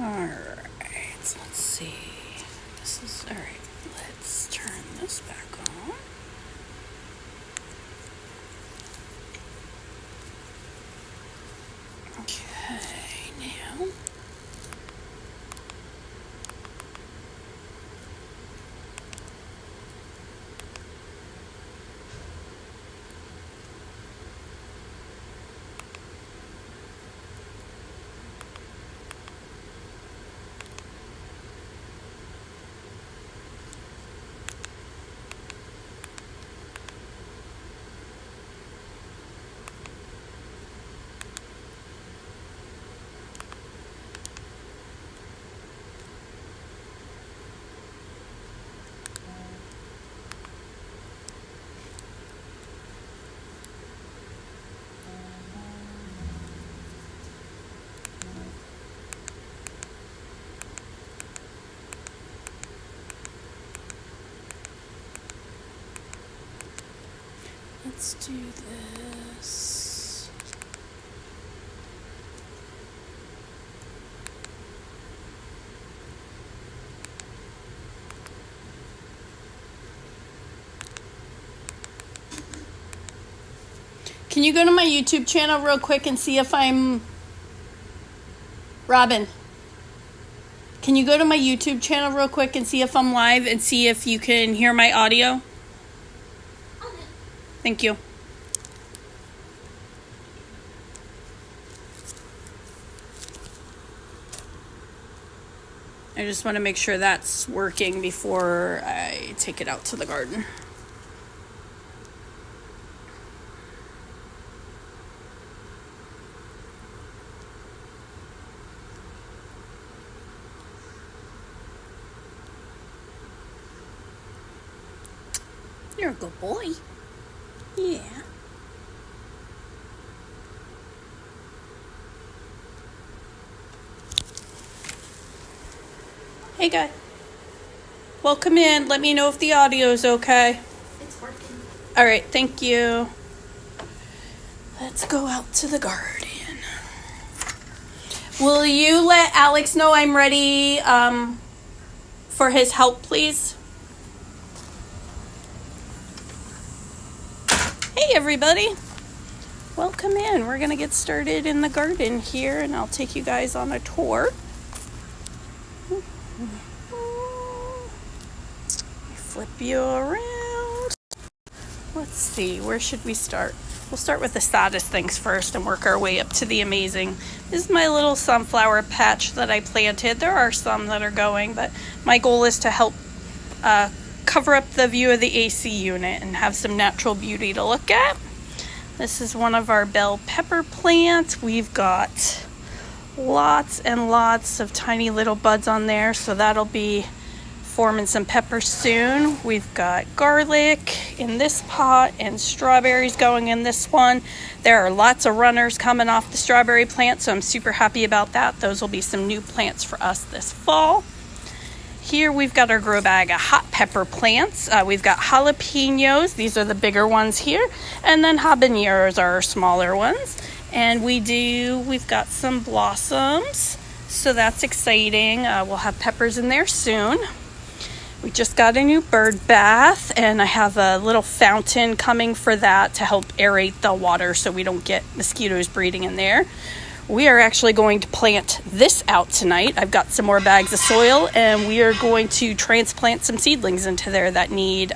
Alright, let's see. This is alright. Let's turn this back on. Okay, now. Let's do this. Can you go to my YouTube channel real quick and see if I'm... Robin, can you go to my YouTube channel real quick and see if I'm live and see if you can hear my audio? Okay. Thank you. I just want to make sure that's working before I take it out to the garden. You're a good boy. Yeah. Hey, guy. Welcome in. Let me know if the audio is okay. It's working. All right, thank you. Let's go out to the garden. Will you let Alex know I'm ready for his help, please? Hey, everybody. Welcome in. We're going to get started in the garden here, and I'll take you guys on a tour. Flip you around. Let's see, where should we start? We'll start with the saddest things first and work our way up to the amazing. This is my little sunflower patch that I planted. There are some that are going, but my goal is to help cover up the view of the AC unit and have some natural beauty to look at. This is one of our bell pepper plants. We've got lots and lots of tiny little buds on there, so that'll be forming some peppers soon. We've got garlic in this pot and strawberries going in this one. There are lots of runners coming off the strawberry plant, so I'm super happy about that. Those will be some new plants for us this fall. Here we've got our grow bag of hot pepper plants. We've got jalapenos. These are the bigger ones here. And then habaneros are our smaller ones. And we've got some blossoms. So that's exciting. We'll have peppers in there soon. We just got a new bird bath, and I have a little fountain coming for that to help aerate the water so we don't get mosquitoes breeding in there. We are actually going to plant this out tonight. I've got some more bags of soil, and we are going to transplant some seedlings into there that need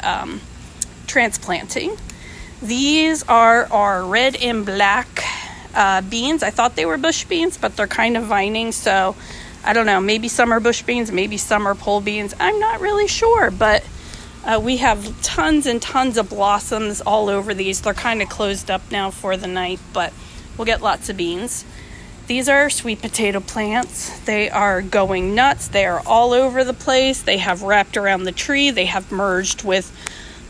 transplanting. These are our red and black beans. I thought they were bush beans, but they're kind of vining, so I don't know. Maybe some are bush beans, maybe some are pole beans. I'm not really sure, but we have tons and tons of blossoms all over these. They're kind of closed up now for the night, but we'll get lots of beans. These are sweet potato plants. They are going nuts. They are all over the place. They have wrapped around the tree. They have merged with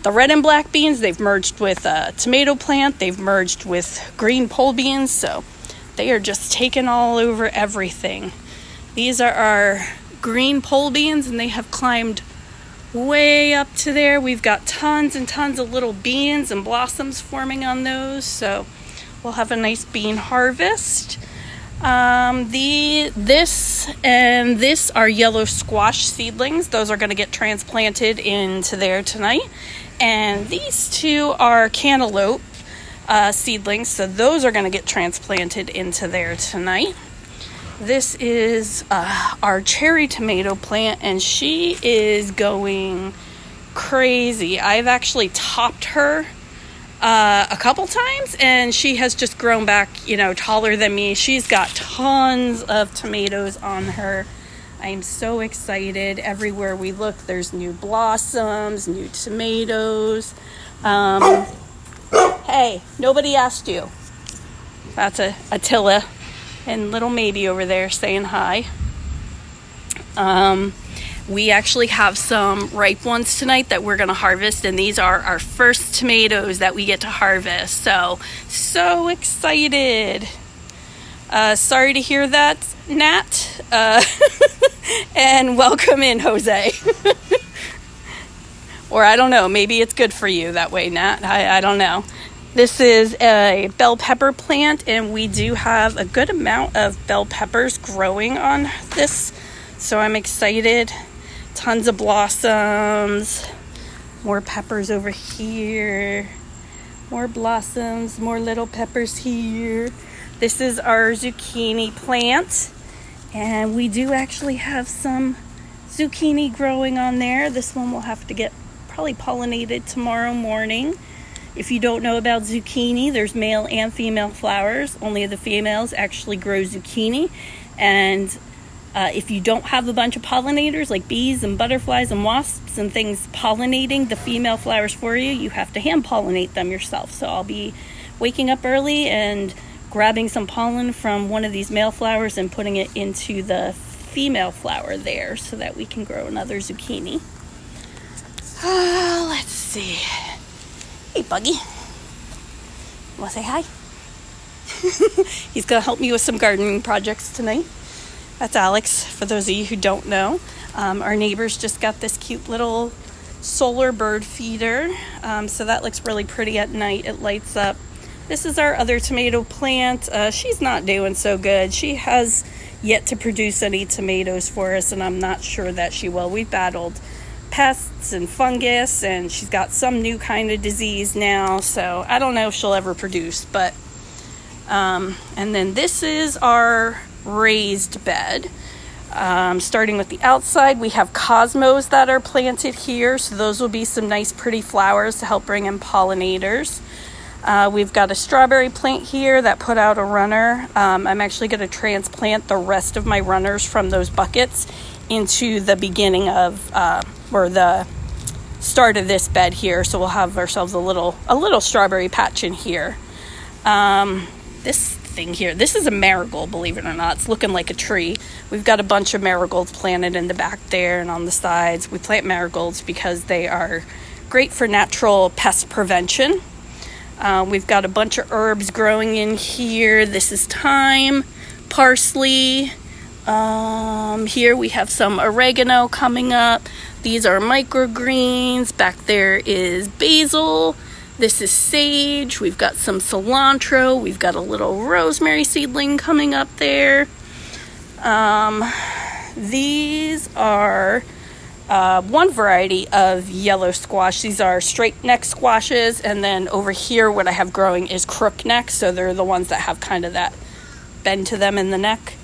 the red and black beans. They've merged with a tomato plant. They've merged with green pole beans. So they are just taking all over everything. These are our green pole beans, and they have climbed way up to there. We've got tons and tons of little beans and blossoms forming on those. So we'll have a nice bean harvest. This and this are yellow squash seedlings. Those are going to get transplanted into there tonight. And these two are cantaloupe seedlings, so those are going to get transplanted into there tonight. This is our cherry tomato plant, and she is going crazy. I've actually topped her a couple times, and she has just grown back, taller than me. She's got tons of tomatoes on her. I'm so excited. Everywhere we look, there's new blossoms, new tomatoes. Hey, nobody asked you. That's Attila and little Maybe over there saying hi. We actually have some ripe ones tonight that we're going to harvest, and these are our first tomatoes that we get to harvest. So excited. Sorry to hear that, Nat. And welcome in, Jose. Or I don't know, maybe it's good for you that way, Nat. I don't know. This is a bell pepper plant, and we do have a good amount of bell peppers growing on this. So I'm excited. Tons of blossoms. More peppers over here. More blossoms, more little peppers here. This is our zucchini plant. And we do actually have some zucchini growing on there. This one will have to get probably pollinated tomorrow morning. If you don't know about zucchini, there's male and female flowers. Only the females actually grow zucchini. And if you don't have a bunch of pollinators like bees and butterflies and wasps and things pollinating the female flowers for you, you have to hand pollinate them yourself. So I'll be waking up early and grabbing some pollen from one of these male flowers and putting it into the female flower there so that we can grow another zucchini. Let's see. Hey, Buggy. Want to say hi? He's going to help me with some gardening projects tonight. That's Alex, for those of you who don't know. Our neighbors just got this cute little solar bird feeder. So that looks really pretty at night. It lights up. This is our other tomato plant. She's not doing so good. She has yet to produce any tomatoes for us, and I'm not sure that she will. We've battled pests and fungus, and she's got some new kind of disease now, so I don't know if she'll ever produce. But and then this is our raised bed. Starting with the outside, we have cosmos that are planted here, so those will be some nice pretty flowers to help bring in pollinators. We've got a strawberry plant here that put out a runner. I'm actually going to transplant the rest of my runners from those buckets into the beginning of or the start of this bed here, so we'll have ourselves a little strawberry patch in here. This thing here, this is a marigold, believe it or not. It's looking like a tree. We've got a bunch of marigolds planted in the back there and on the sides. We plant marigolds because they are great for natural pest prevention. We've got a bunch of herbs growing in here. This is thyme, parsley. Here we have some oregano coming up. These are microgreens. Back there is basil. This is sage. We've got some cilantro. We've got a little rosemary seedling coming up there. These are one variety of yellow squash. These are straight neck squashes, and then over here what I have growing is crook neck, so they're the ones that have kind of that bend to them in the neck.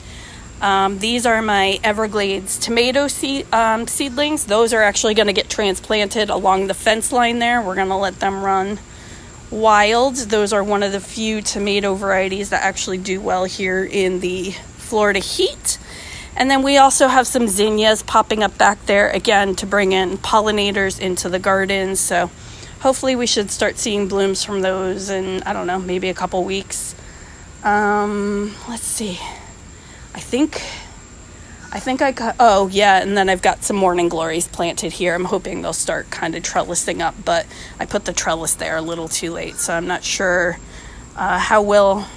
These are my Everglades tomato seedlings. Those are actually going to get transplanted along the fence line there. We're going to let them run wild. Those are one of the few tomato varieties that actually do well here in the Florida heat. And then we also have some zinnias popping up back there, again, to bring in pollinators into the garden. So hopefully we should start seeing blooms from those in, I don't know, maybe a couple weeks. Let's see. I think I got, oh yeah, and then I've got some morning glories planted here. I'm hoping they'll start kind of trellising up, but I put the trellis there a little too late, so I'm not sure how well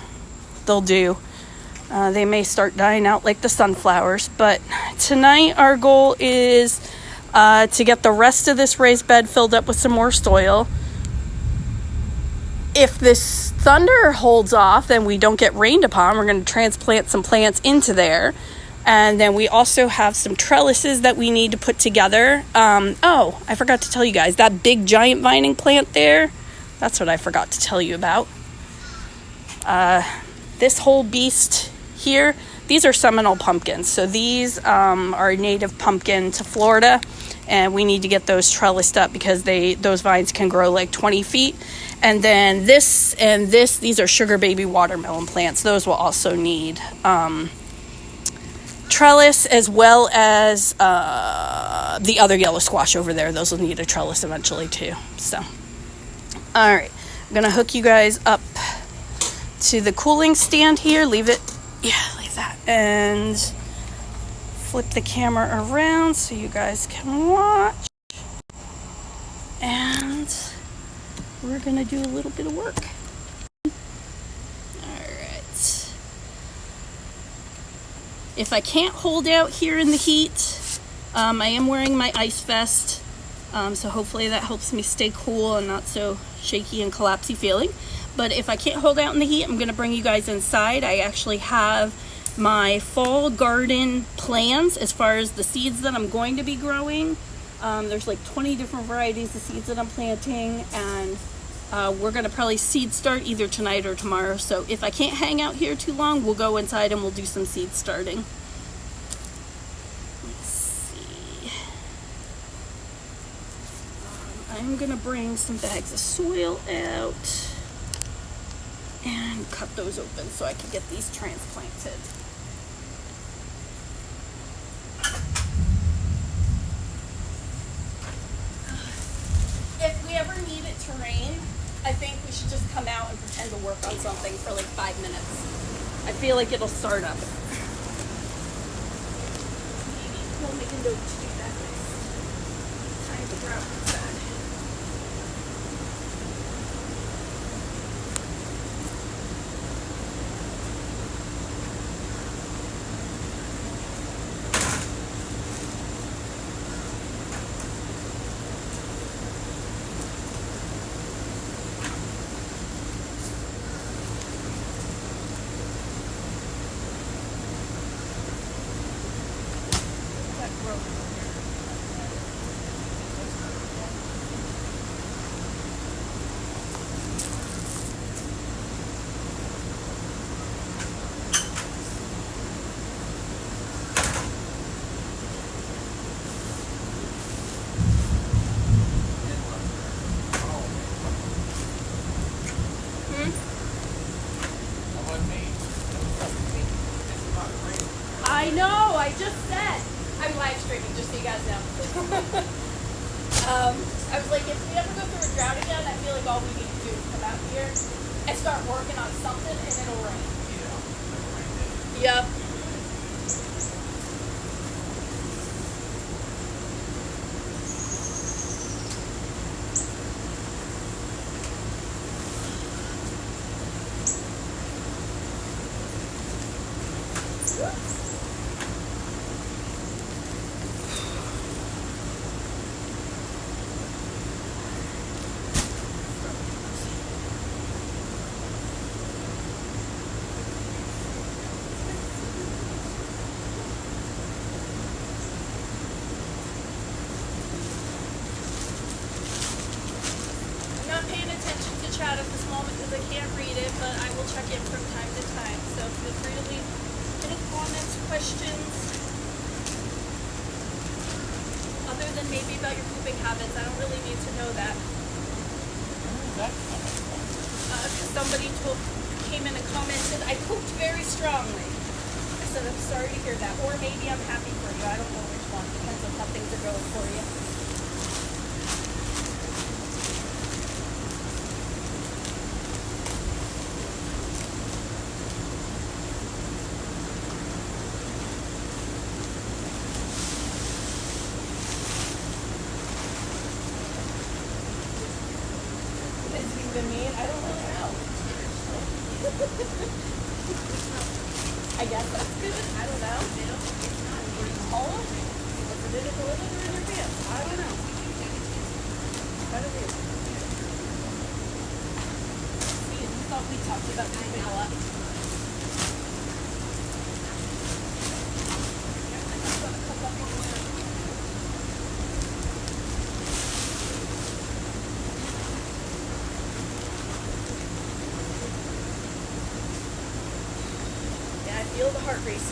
they'll do. They may start dying out like the sunflowers, but tonight our goal is to get the rest of this raised bed filled up with some more soil. if this thunder holds off, then we don't get rained upon. We're going to transplant some plants into there. And then we also have some trellises that we need to put together. Oh, I forgot to tell you guys, that big giant vining plant there, that's what I forgot to tell you about. This whole beast here, these are Seminole pumpkins. So these are native pumpkin to Florida, and we need to get those trellised up because those vines can grow like 20 feet. And then this and this, these are sugar baby watermelon plants. Those will also need trellis, as well as the other yellow squash over there. Those will need a trellis eventually too. So, all right, I'm gonna hook you guys up to the cooling stand here. Leave that, and flip the camera around so you guys can watch. And we're gonna do a little bit of work. If I can't hold out here in the heat, I am wearing my ice vest, so hopefully that helps me stay cool and not so shaky and collapsy feeling. But if I can't hold out in the heat, I'm going to bring you guys inside. I actually have my fall garden plans as far as the seeds that I'm going to be growing. There's like 20 different varieties of seeds that I'm planting, and we're going to probably seed start either tonight or tomorrow. So if I can't hang out here too long, we'll go inside and we'll do some seed starting. Let's see. I'm going to bring some bags of soil out and cut those open so I can get these transplanted. If we ever need it to rain, I think we should just come out and pretend to work on something for like 5 minutes. I feel like it'll start up. Maybe we'll make a note to do that next time to grab inside. I know, I just said. I'm live streaming, just so you guys know. I was like, if we ever go through a drought again, I feel like all we need to do is come out here and start working on something and it'll rain. Yep. Chat at this moment because I can't read it, but I will check in from time to time. So feel free to leave any comments, questions, other than maybe about your pooping habits. I don't really need to know that. Somebody came in and commented, I pooped very strongly. I said, I'm sorry to hear that. Or maybe I'm happy for you. I don't know which one. Depends on how things are going for you. I don't really know. I guess that's good. I don't know. Home? What's it in the toilet or in your pants? I don't know. How to do. we talked about moving a lot. Yeah, I feel the heart race.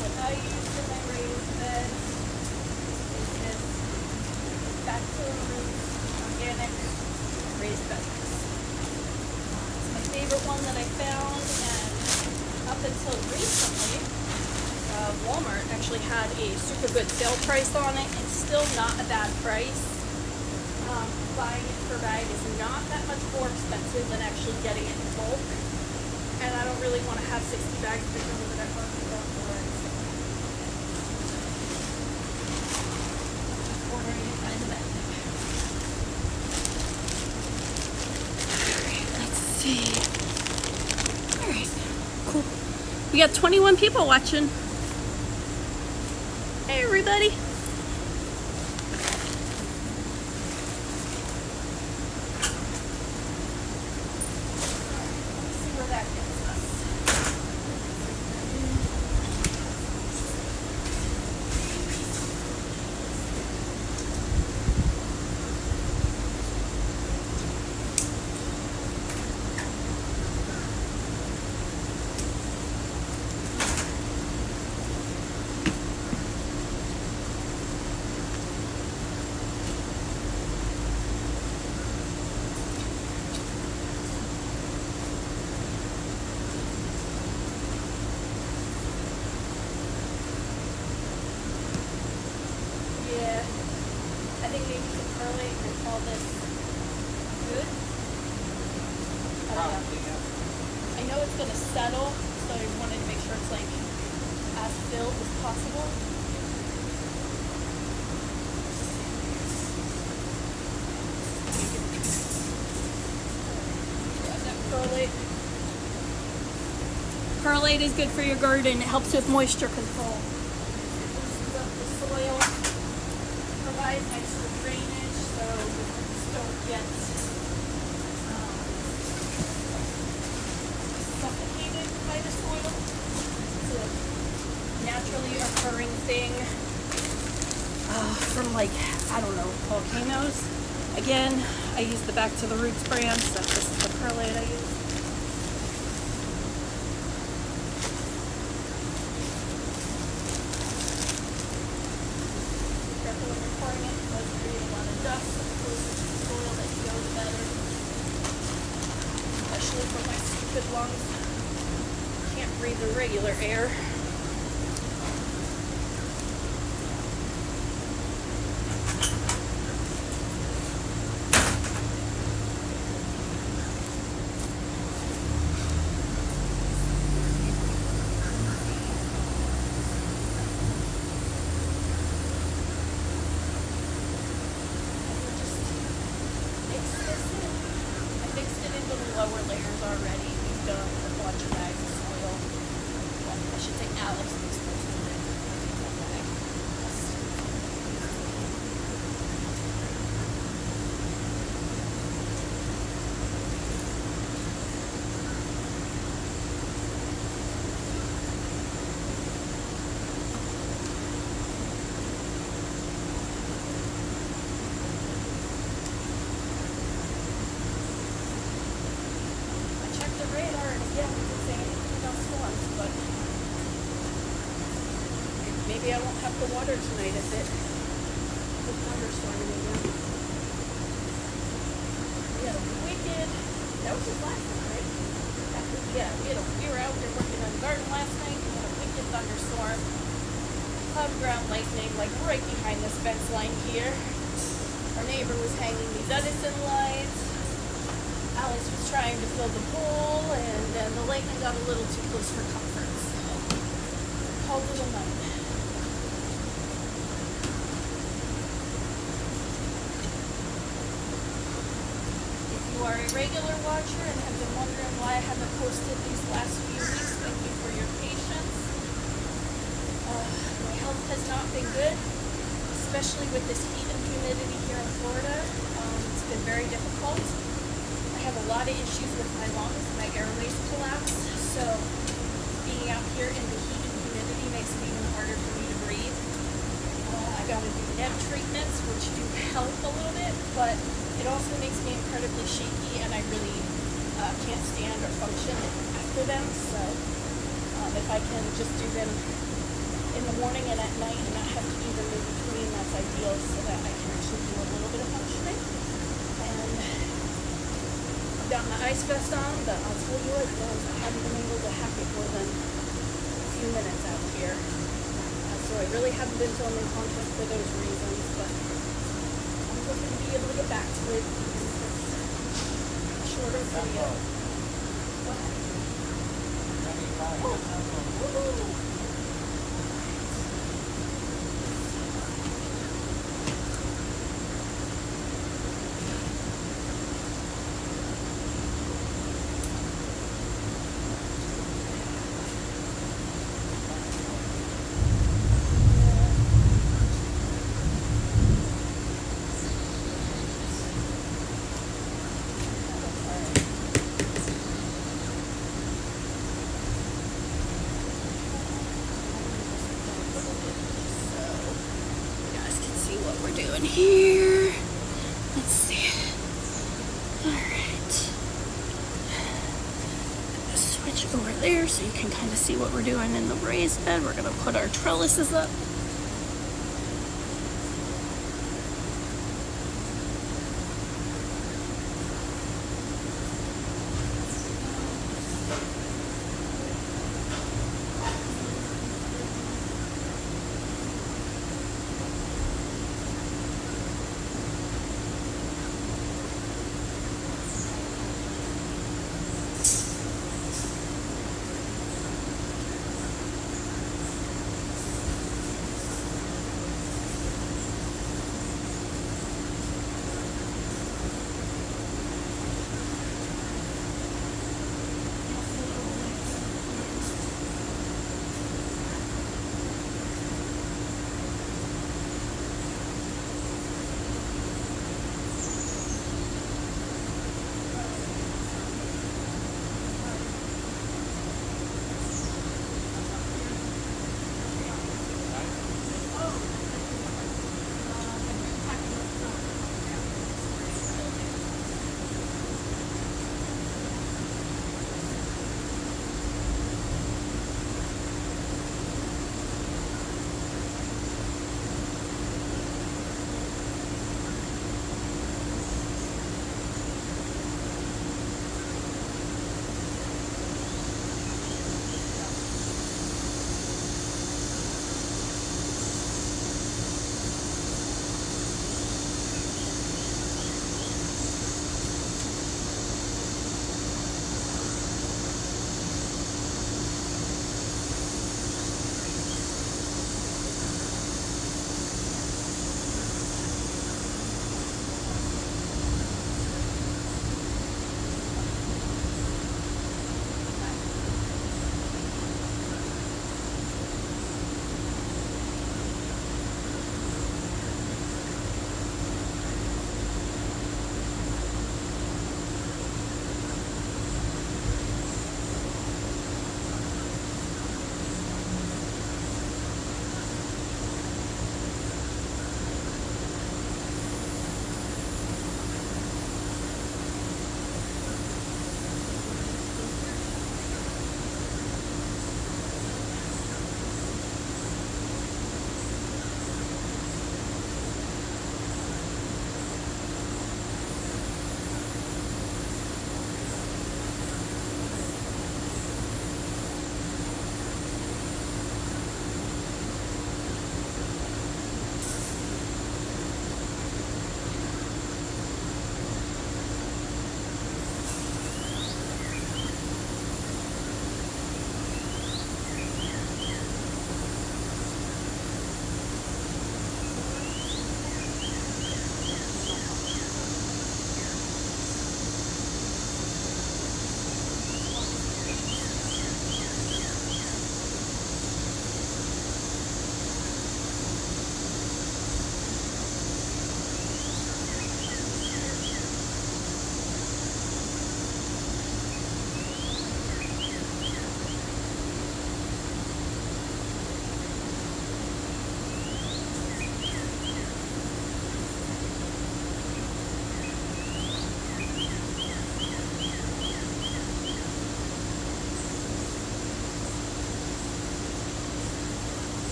What I use for my raised bed is this Back to the Roots organic raised bed. It's my favorite one that I found, and up until recently, Walmart actually had a super good sale price on it. It's still not a bad price. Buying it per bag is not that much more expensive than actually getting it in bulk. And I don't really want to have 60 bags to go that I'm working on for it. Ordering it by the bag. Alright, let's see. Alright, cool. We got 21 people watching. Hey everybody. Let's see where that gets us. Yeah, I think maybe some perlite and call this good. I don't know. I know it's gonna settle, so I wanted to make sure it's like as filled as possible. Grab that perlite. Perlite is good for your garden. It helps with moisture control. It loosens up the soil, provides extra drainage, so the roots don't get suffocated by the soil. It's a naturally occurring thing from like, I don't know, volcanoes. Again, I use the Back to the Roots brand, so this is the perlite I use. Careful when you're pouring it, it does create a lot of dust. The closer to the soil that you go, the better. Especially for my stupid lungs. Can't breathe the regular air. I mixed it into the lower layers already. We've done a bunch of bags of soil. Well, I should say Alex mixed most of it. Okay. I checked the radar and again we didn't say anything about storms, but maybe I won't have to water tonight if it's a thunderstorming again. We had a wicked, that was just last night, right? We were out there working on the garden last night. We had a wicked thunderstorm. Cloud ground lightning, like right behind this fence line here. Our neighbor was hanging these Edison lights. Alex was trying to fill the bowl, and then the lightning got a little too close for comfort, so called it a night. If you are a regular watcher and have been wondering why I haven't posted these last few weeks, thank you for your patience. not been good, especially with this heat and humidity here in Florida. It's been very difficult. I have a lot of issues with my lungs. My airways collapse, so being out here in the heat and humidity makes it even harder for me to breathe. I got to do neck treatments, which do help a little bit, but it also makes me incredibly shaky, and I really can't stand or function after them. So if I can just do them in the morning and at night and not have to do them in between, that's ideal, so that I can actually do a little bit of functioning. And I've got my ice vest on, but I'll tell you what, guys, I haven't been able to hack it more than a few minutes out here. So I really haven't been filming content for those reasons, but I'm looking to be able to get back to it even if it's a shorter video. Woohoo! What we're doing here. Let's see. Alright. Switch over there so you can kind of see what we're doing in the raised bed. We're going to put our trellises up.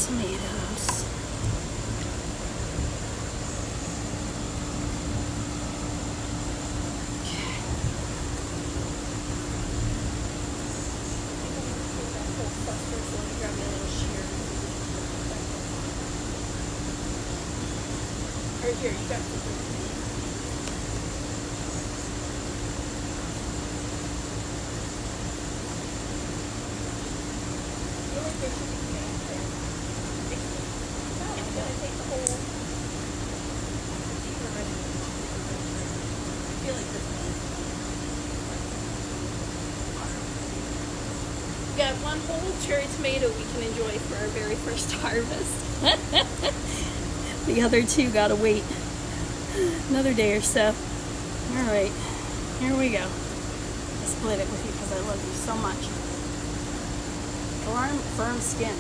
Tomatoes. Okay. Right here, you got got one whole cherry tomato we can enjoy for our very first harvest. The other two gotta wait another day or so. Alright, here we go. I split it with you because I love you so much. Firm skin.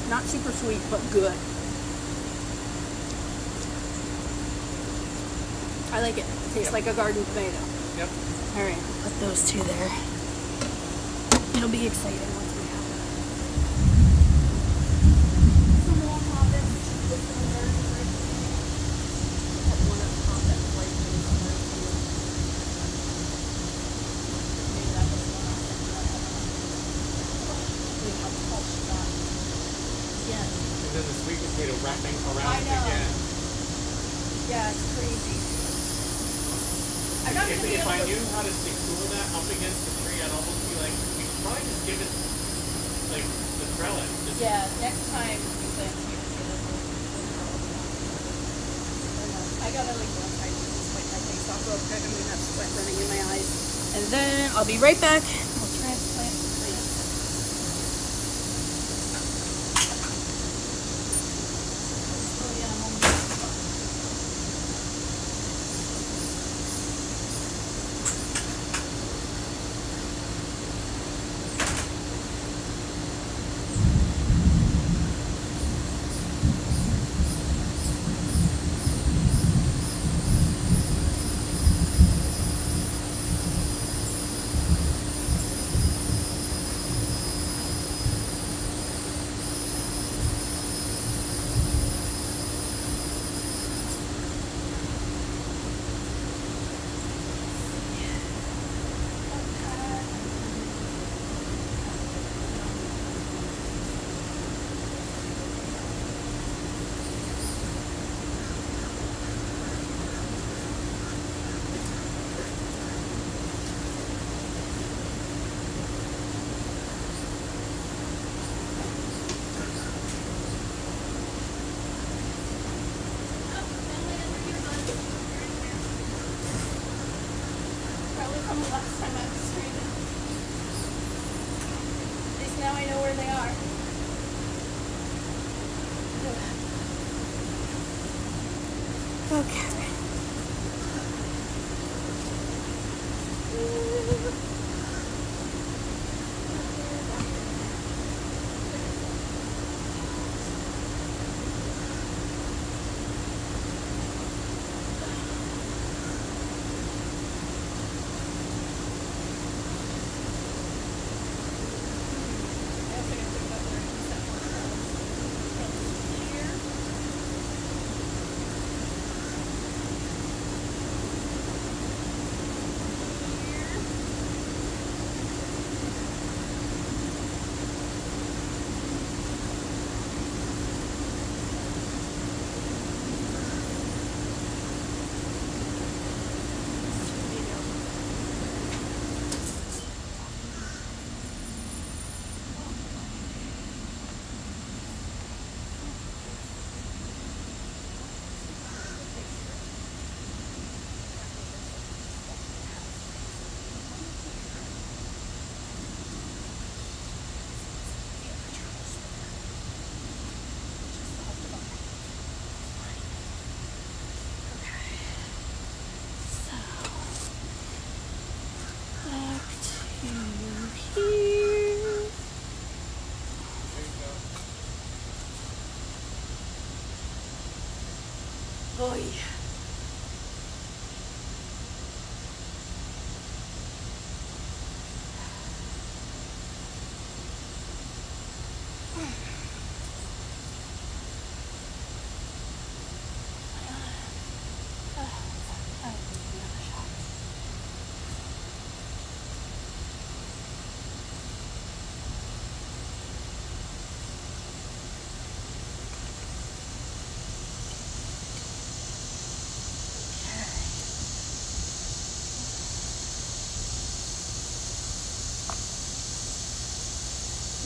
Not super sweet, but good. I like it. Tastes like a garden tomato. Yep. All right, put those two there. It'll be exciting once we have it. Some more harvest with some nursery. Put one at the top that's white and some nursery. Maybe that was one I'll send you. We have pulse that. Yeah. And then the sweet potato wrapping around I it know. again. Yeah, it's crazy. I'm not gonna be If able I to- knew how to secure that up against the tree, I'd almost be like, we should probably just give it like the trellis. Just Yeah, next time we plant here, I gotta like one time just wipe my face off real quick. I'm gonna have sweat running in my eyes. And then I'll be right back. We'll transplant the tree. Oh yeah, I'm almost probably from the last time I was streaming. At least now I know where they are. Okay.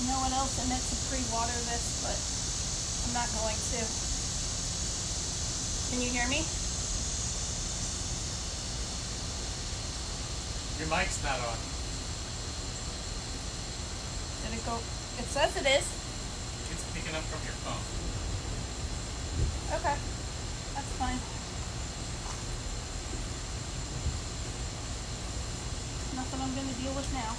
You know what else? I meant to pre-water this, but I'm not going to. Can you hear me? Your mic's not on. Did it go? It says it is. It's picking up from your phone. Okay. That's fine. Nothing I'm going to deal with now.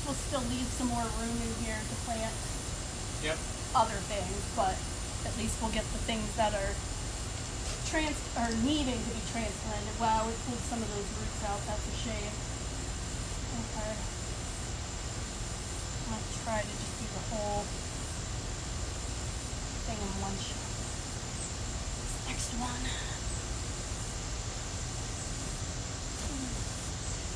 We'll still leave some more room in here to plant other things, but at least we'll get the things that are needing to be transplanted. Wow, we pulled some of those roots out. That's a shame. Okay. I'm gonna try to just do the whole thing in one shot. Next one.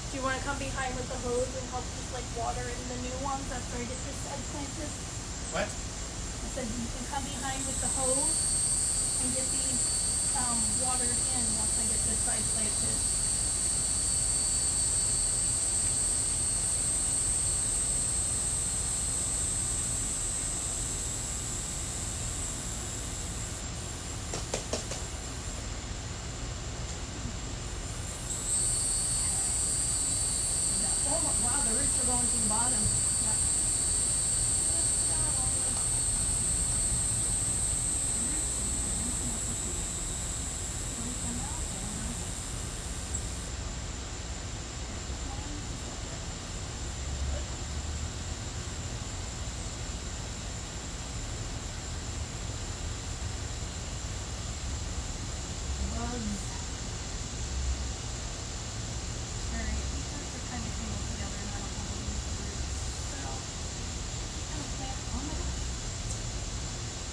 Do you want to come behind with the hose and help just like water in the new ones after I get this side planted? What? I said you can come behind with the hose and get these watered in once I get this side planted. Wow, the roots are going to the bottom. Yeah.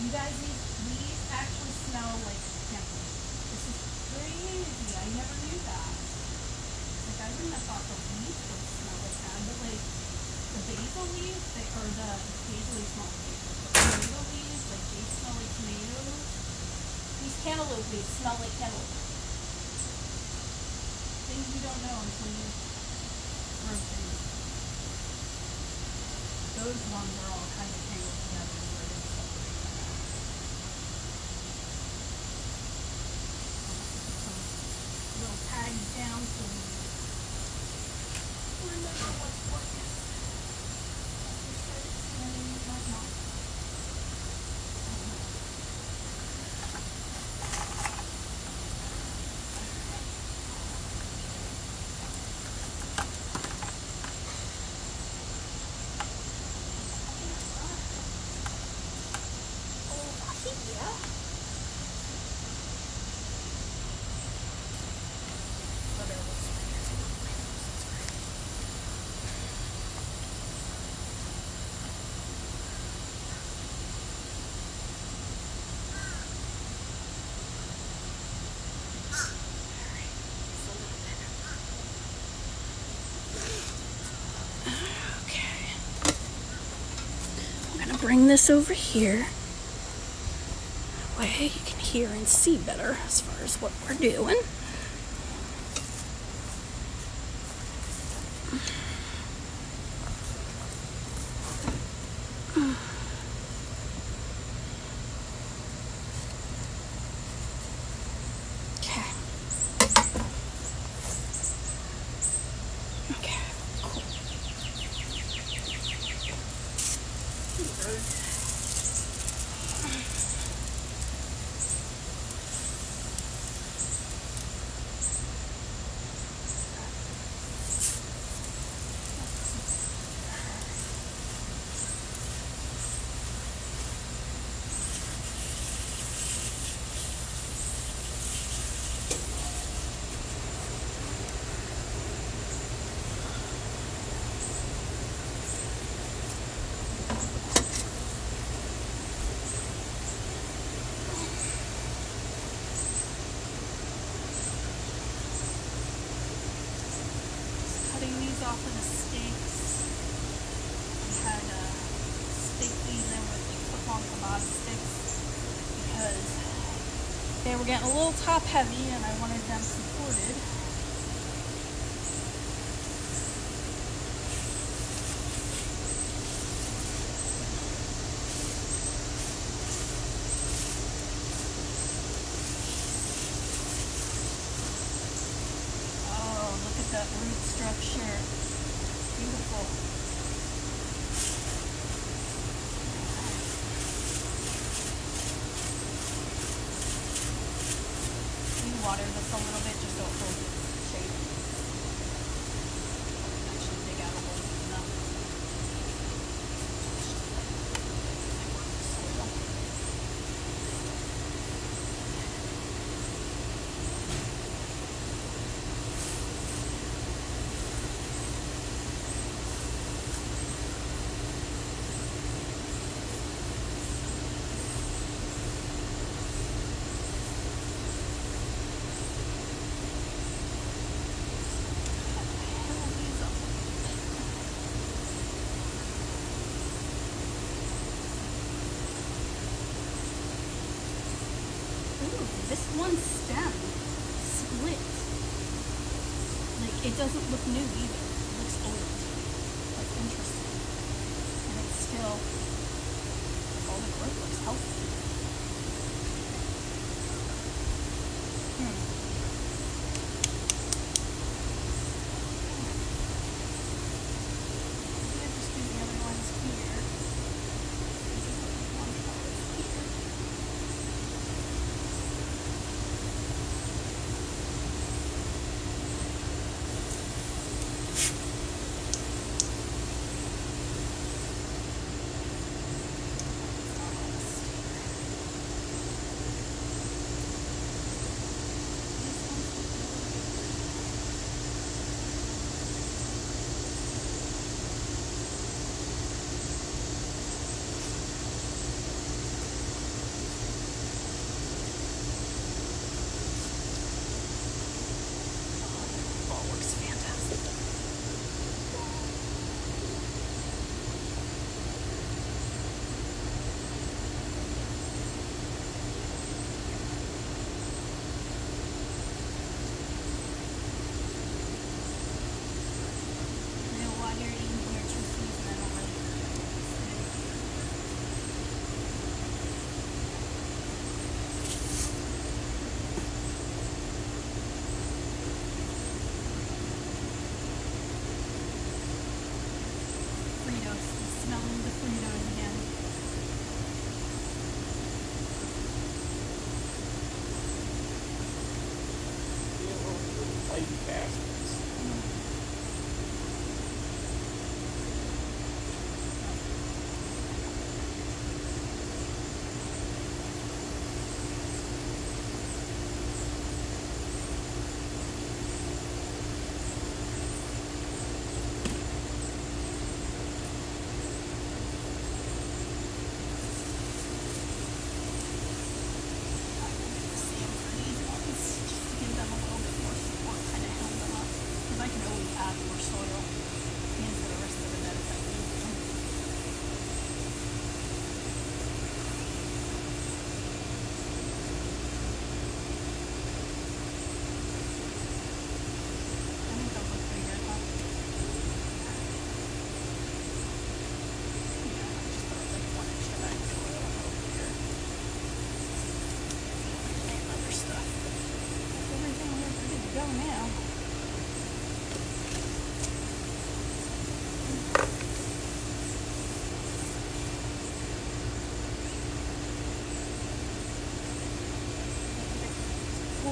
You guys, these actually smell like pimples. This is crazy. I never knew that. Like, I wouldn't have thought the leaves would smell like that, but like the basil leaves, the basil leaves smell like basil. The tomato leaves, like they smell like tomatoes. These cantaloupe leaves smell like cantaloupe. Things you don't know until you grow things. Those ones are all kind of tangled together. Tags down so we remember what's working. Bring this over here. Way you can hear and see better as far as what we're doing. Cutting these off of the steaks. I had steak these in with like foot-long kebab sticks because they were getting a little top heavy and I wanted them supported. Oh, look at that root structure. Beautiful. We water this a little bit just so it holds its shape. Actually dig out a little bit enough. Soil. Ooh, this one stem split. Like, it doesn't look new either. It looks old. That's interesting. And it's still, like, all the growth looks healthy. Maybe I just do the other ones here. One goes here.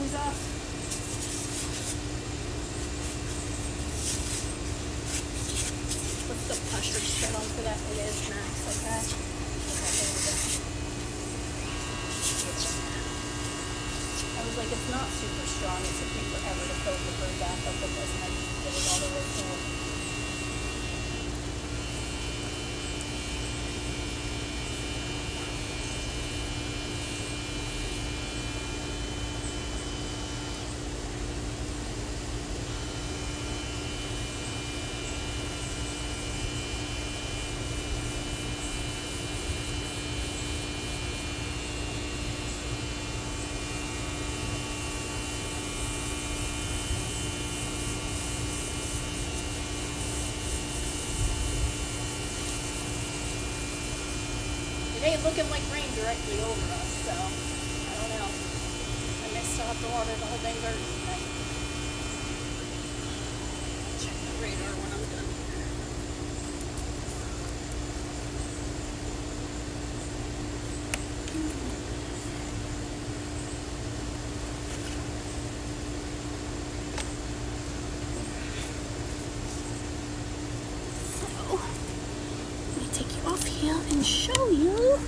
hose off. What's the pressure set on for that? It is max, okay? Okay, there we go. I was like, it's not super strong. It took me forever to fill the bird back up with this, and I just get it all the way full. It ain't looking like rain directly over us, so I don't know. I may still have to water the whole dang garden tonight. Check the radar when I'm done here. So, let me take you off here and show you.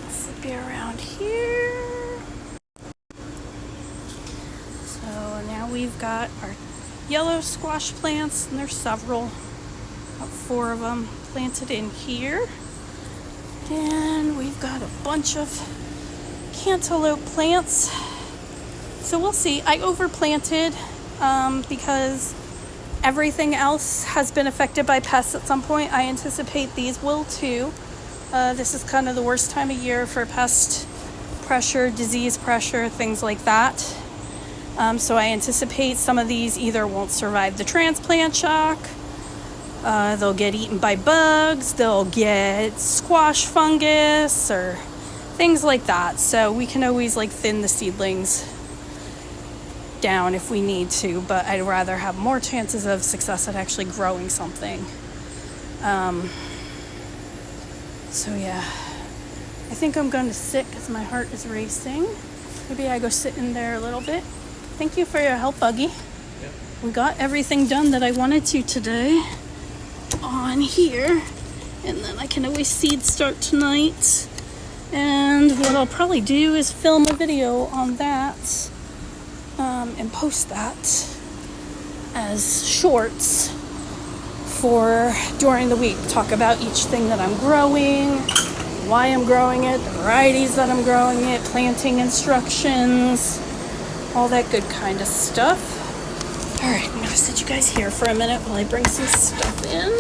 Flip you around here. So now we've got our yellow squash plants, and there's several, about 4 of them planted in here. And we've got a bunch of cantaloupe plants. So we'll see. I overplanted because everything else has been affected by pests at some point. I anticipate these will too. This is kind of the worst time of year for pest pressure, disease pressure, things like that. So I anticipate some of these either won't survive the transplant shock, they'll get eaten by bugs, they'll get squash fungus, or things like that. So we can always like thin the seedlings down if we need to, but I'd rather have more chances of success at actually growing something. So yeah, I think I'm going to sit because my heart is racing. Maybe I go sit in there a little bit. Thank you for your help, Buggy. Yep. We got everything done that I wanted to today on here, and then I can always seed start tonight. And what I'll probably do is film a video on that and post that as shorts for during the week. Talk about each thing that I'm growing, why I'm growing it, the varieties that I'm growing it, planting instructions, all that good kind of stuff. All right, I'm gonna sit you guys here for a minute while I bring some stuff in.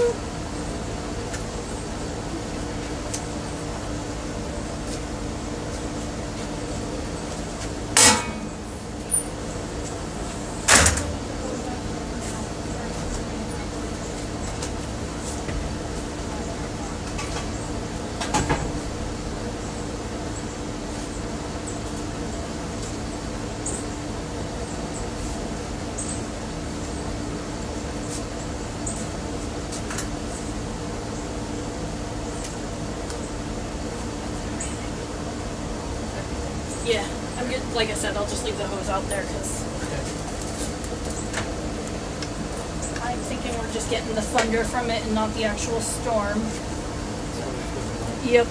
Yeah, I'm good. Like I said, I'll just leave the hose out there because I'm thinking we're just getting the thunder from it and not the actual storm. Yep.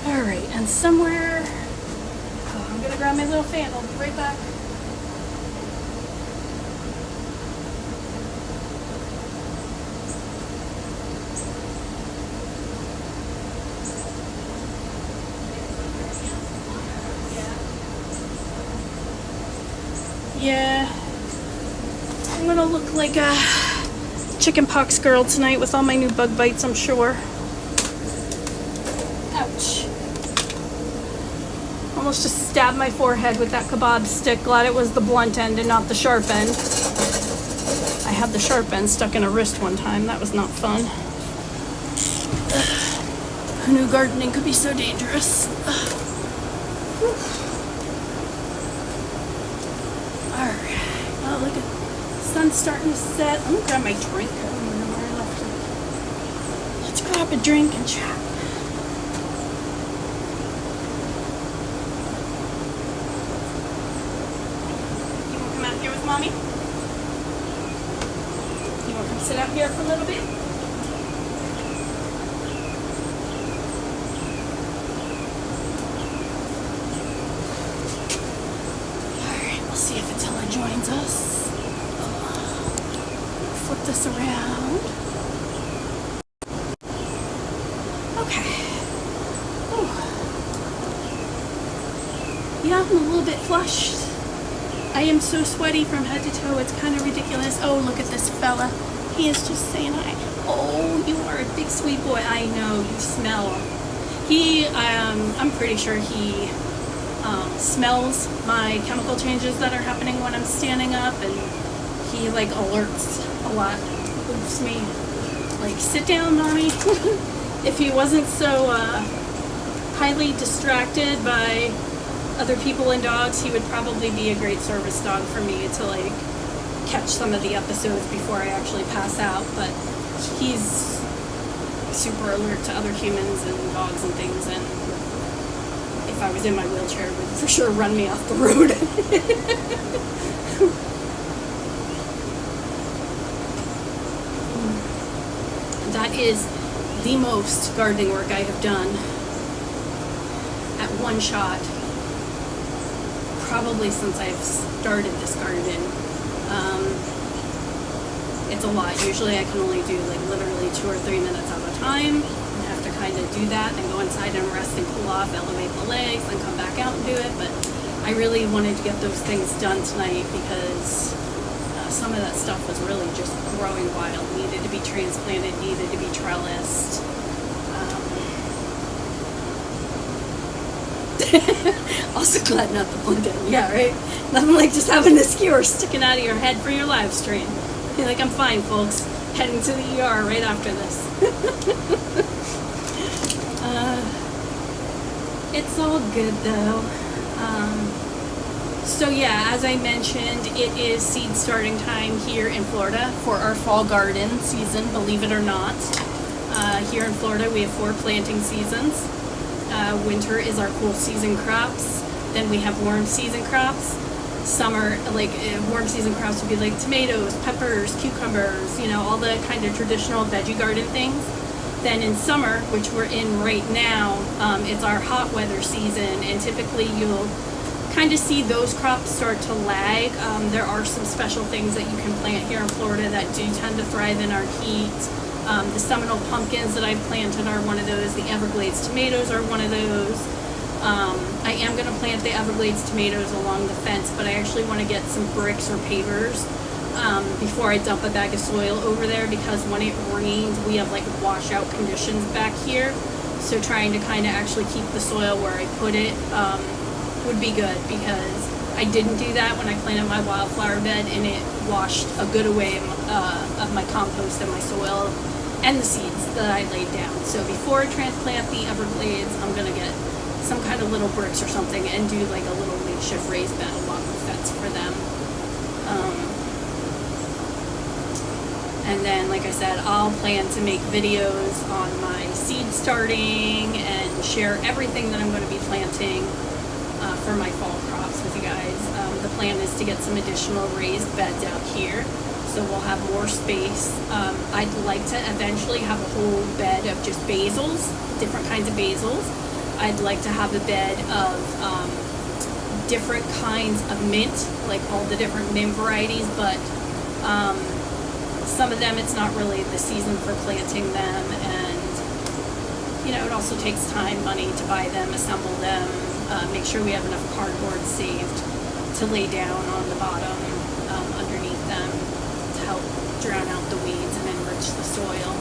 All right, and somewhere, I'm gonna grab my little fan. I'll be right back. Yeah, I'm gonna look like a chickenpox girl tonight with all my new bug bites, I'm sure. Ouch. Almost just stabbed my forehead with that kebab stick. Glad it was the blunt end and not the sharp end. I had the sharp end stuck in a wrist one time. That was not fun. Who knew gardening could be so dangerous? Alright, oh look at the sun's starting to set. I'm gonna grab my drink. I don't even know where I left it. Let's grab a drink and chat. Okay. Whew. Yeah, I'm a little bit flushed. I am so sweaty from head to toe, it's kind of ridiculous. Oh, look at this fella. He is just saying hi. Oh, you are a big sweet boy. I know, you smell. I'm pretty sure he smells my chemical changes that are happening when I'm standing up, and he like alerts a lot. Oops me. Like, sit down, mommy. If he wasn't so highly distracted by other people and dogs, he would probably be a great service dog for me to like catch some of the episodes before I actually pass out. But he's super alert to other humans and dogs and things, and if I was in my wheelchair, would for sure run me off the road. That is the most gardening work I have done at one shot, probably since I've started this garden. It's a lot. Usually I can only do like literally 2 or 3 minutes at a time. I have to kind of do that, then go inside and rest and cool off, elevate the legs, then come back out and do it. But I really wanted to get those things done tonight because some of that stuff was really just growing wild, needed to be transplanted, needed to be trellised. Also glad not to blend in. Yeah, right? Nothing like just having a skewer sticking out of your head for your live stream. You're like, I'm fine, folks. Heading to the ER right after this. It's all good, though. So yeah, as I mentioned, it is seed starting time here in Florida for our fall garden season, believe it or not. Here in Florida, we have 4 planting seasons. Winter is our cool season crops. Then we have warm season crops. Summer, like warm season crops would be like tomatoes, peppers, cucumbers, you know, all the kind of traditional veggie garden things. Then in summer, which we're in right now, it's our hot weather season, and typically you'll kind of see those crops start to lag. There are some special things that you can plant here in Florida that do tend to thrive in our heat. The Seminole pumpkins that I've planted are one of those. The Everglades tomatoes are one of those. I am going to plant the Everglades tomatoes along the fence, but I actually want to get some bricks or pavers before I dump a bag of soil over there, because when it rains, we have like washout conditions back here. So trying to kind of actually keep the soil where I put it would be good, because I didn't do that when I planted my wildflower bed, and it washed a good away of my compost and my soil and the seeds that I laid down. So before I transplant the Everglades, I'm going to get some kind of little bricks or something and do like a little makeshift raised bed along the fence for them. And then, like I said, I'll plan to make videos on my seed starting and share everything that I'm going to be planting for my fall crops with you guys. The plan is to get some additional raised beds out here, so we'll have more space. I'd like to eventually have a whole bed of just basils, different kinds of basils. I'd like to have a bed of different kinds of mint, like all the different mint varieties, but some of them it's not really the season for planting them, and you know, it also takes time, money to buy them, assemble them, make sure we have enough cardboard saved to lay down on the bottom underneath them to help drown out the weeds and enrich the soil.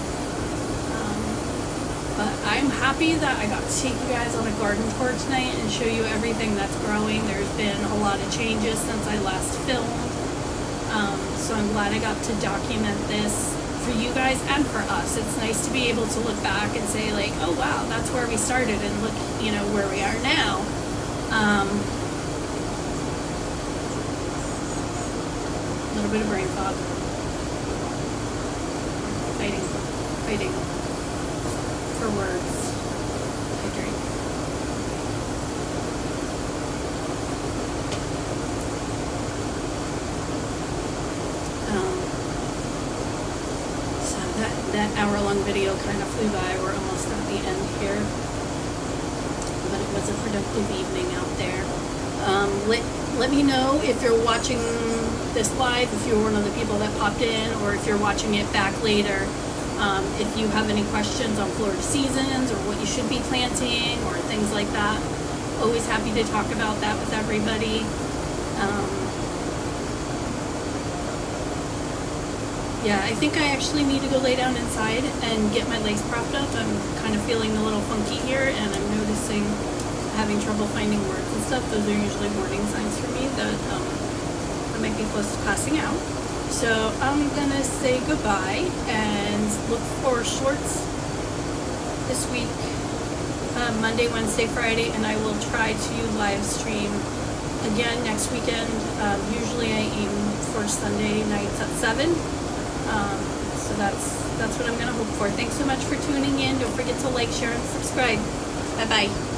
But I'm happy that I got to take you guys on a garden tour tonight and show you everything that's growing. There's been a lot of changes since I last filmed. So I'm glad I got to document this for you guys and for us. It's nice to be able to look back and say like, oh wow, that's where we started, and look, you know, where we are now. A little bit of brain fog. Fighting for words. Hydrate. So that hour-long video kind of flew by. We're almost at the end here, but it was a productive evening out there. Let me know if you're watching this live, if you're one of the people that popped in, or if you're watching it back later. If you have any questions on Florida seasons or what you should be planting or things like that, always happy to talk about that with everybody. Yeah, I think I actually need to go lay down inside and get my legs propped up. I'm kind of feeling a little funky here, and I'm noticing having trouble finding words and stuff. Those are usually warning signs for me that I might be close to passing out. So I'm gonna say goodbye and look for shorts this week, Monday, Wednesday, Friday, and I will try to live stream again next weekend. Usually I aim for Sunday nights at 7. So that's what I'm gonna hope for. Thanks so much for tuning in. Don't forget to like, share, and subscribe. Bye bye.